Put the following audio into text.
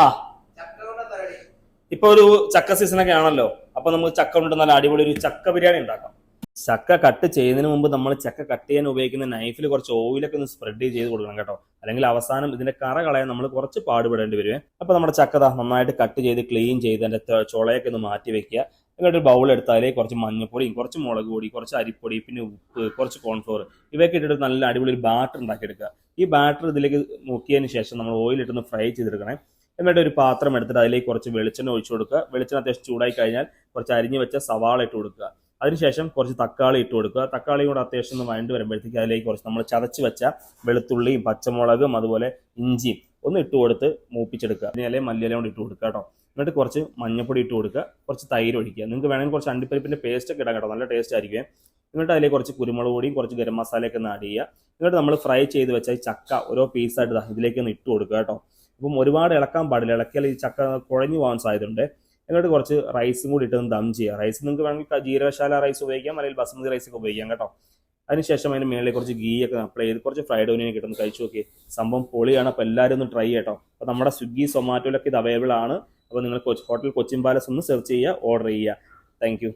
ആ ഇപ്പൊ ഒരു ചക്ക സീസണൊക്കെ ആണല്ലോ, അപ്പൊ നമുക്ക് ചക്ക കൊണ്ട് നല്ല അടിപൊളി ഒരു ചക്ക ബിരിയാണി ഉണ്ടാക്കാം. ചക്ക കട്ട് ചെയ്യുന്നതിന് മുമ്പ് നമ്മൾ ചക്ക കട്ട് ചെയ്യാൻ ഉപയോഗിക്കുന്ന നൈഫിൽ കുറച്ച് ഓയിലൊക്കെ ഒന്ന് സ്പ്രെഡ് ചെയ്ത് കൊടുക്കണം കേട്ടോ. അല്ലെങ്കിൽ അവസാനം ഇതിന്റെ കറ കളയാൻ നമ്മൾ കുറച്ച് പാടുപെടേണ്ടി വരുവേ. അപ്പൊ നമ്മുടെ ചക്കത നന്നായിട്ട് കട്ട് ചെയ്ത് ക്ലീൻ ചെയ്ത് അതിന്റെ ചുളയൊക്കെ ഒന്ന് മാറ്റി വെക്കുക. എന്നിട്ട് ഒരു ബൗൾ എടുത്താലേ കുറച്ച് മഞ്ഞപ്പൊടിയും കുറച്ച് മുളക് പൊടി കുറച്ച് അരിപ്പൊടി പിന്നെ ഉപ്പ് കുറച്ച് കോൺഫ്ലോർ ഇവയൊക്കെ ഇട്ടിട്ട് നല്ല അടിപൊളി ഒരു ബാറ്റർ ഉണ്ടാക്കിയെടുക്കുക. ഈ ബാറ്റർ ഇതിലേക്ക് മുക്കിയതിന് ശേഷം നമ്മൾ ഓയിൽ ഇട്ടൊന്ന് ഫ്രൈ ചെയ്തെടുക്കണേ. എന്നിട്ട് ഒരു പാത്രം എടുത്തിട്ട് അതിലേക്ക് കുറച്ച് വെളിച്ചെണ്ണ ഒഴിച്ചു കൊടുക്കുക. വെളിച്ചെണ്ണ അത്യാവശ്യം ചൂടായി കഴിഞ്ഞാൽ കുറച്ച് അരിഞ്ഞു വെച്ച സവാള ഇട്ട് കൊടുക്കുക. അതിനുശേഷം കുറച്ച് തക്കാളി ഇട്ട് കൊടുക്കുക. തക്കാളി കൂടെ അത്യാവശ്യം ഒന്ന് വഴണ്ട് വരുമ്പോഴത്തേക്ക് അതിലേക്ക് കുറച്ച് നമ്മൾ ചതച്ച് വെച്ച വെളുത്തുള്ളിയും പച്ചമുളകും അതുപോലെ ഇഞ്ചിയും ഒന്ന് ഇട്ട് കൊടുത്ത് മൂപ്പിച്ചെടുക്കുക. അതിനെ മല്ലിയില കൊണ്ട് ഇട്ട് കൊടുക്കുക കേട്ടോ. എന്നിട്ട് കുറച്ച് മഞ്ഞപ്പൊടി ഇട്ട് കൊടുക്കുക, കുറച്ച് തൈര് ഒഴിക്കുക. നിങ്ങൾക്ക് വേണമെങ്കിൽ കുറച്ച് അണ്ടിപ്പരിപ്പിന്റെ പേസ്റ്റ് ഒക്കെ ഇടാം കേട്ടോ, നല്ല ടേസ്റ്റ് ആയിരിക്കും. എന്നിട്ട് അതിലേക്ക് കുറച്ച് കുരുമുളക് പൊടിയും കുറച്ച് ഗരം മസാലയൊക്കെ ഒന്ന് ആഡ് ചെയ്യുക. എന്നിട്ട് നമ്മൾ ഫ്രൈ ചെയ്ത് വെച്ച ഈ ചക്ക ഓരോ പീസായിട്ട് ഇതിലേക്ക് ഒന്ന് ഇട്ട് കൊടുക്കുക കേട്ടോ. അപ്പം ഒരുപാട് ഇളക്കാൻ പാടില്ല, ഇളക്കിയാൽ ഈ ചക്ക കുഴഞ്ഞു പോകാൻ സാധ്യതയുണ്ട്. എന്നിട്ട് കുറച്ച് റൈസും കൂടി ഇട്ട് ദം ചെയ്യുക. റൈസ് നിങ്ങൾക്ക് വേണമെങ്കിൽ ജീരകശാല റൈസ് ഉപയോഗിക്കാം, അല്ലെങ്കിൽ ബസ്മതി റൈസ് ഒക്കെ ഉപയോഗിക്കാം കേട്ടോ. അതിനുശേഷം അതിന് മേളിൽ കുറച്ച് ഗീ ഒക്കെ അപ്ലൈ ചെയ്ത് കുറച്ച് ഫ്രൈഡ് ഓനിയൻ ഒക്കെ ഇട്ടൊന്ന് കഴിച്ചു നോക്കി. സംഭവം പൊളിയാണ്. അപ്പോൾ എല്ലാവരും ഒന്ന് ട്രൈ ചെയ്യട്ടോ. അപ്പോൾ നമ്മുടെ സ്വിഗ്ഗി സൊമാറ്റോയിലൊക്കെ ഇത് അവൈലബിൾ ആണ്. അപ്പോൾ നിങ്ങൾ ഹോട്ടൽ കൊച്ചിൻ പാലസ് ഒന്ന് സെർച്ച് ചെയ്യുക, ഓർഡർ ചെയ്യുക. താങ്ക്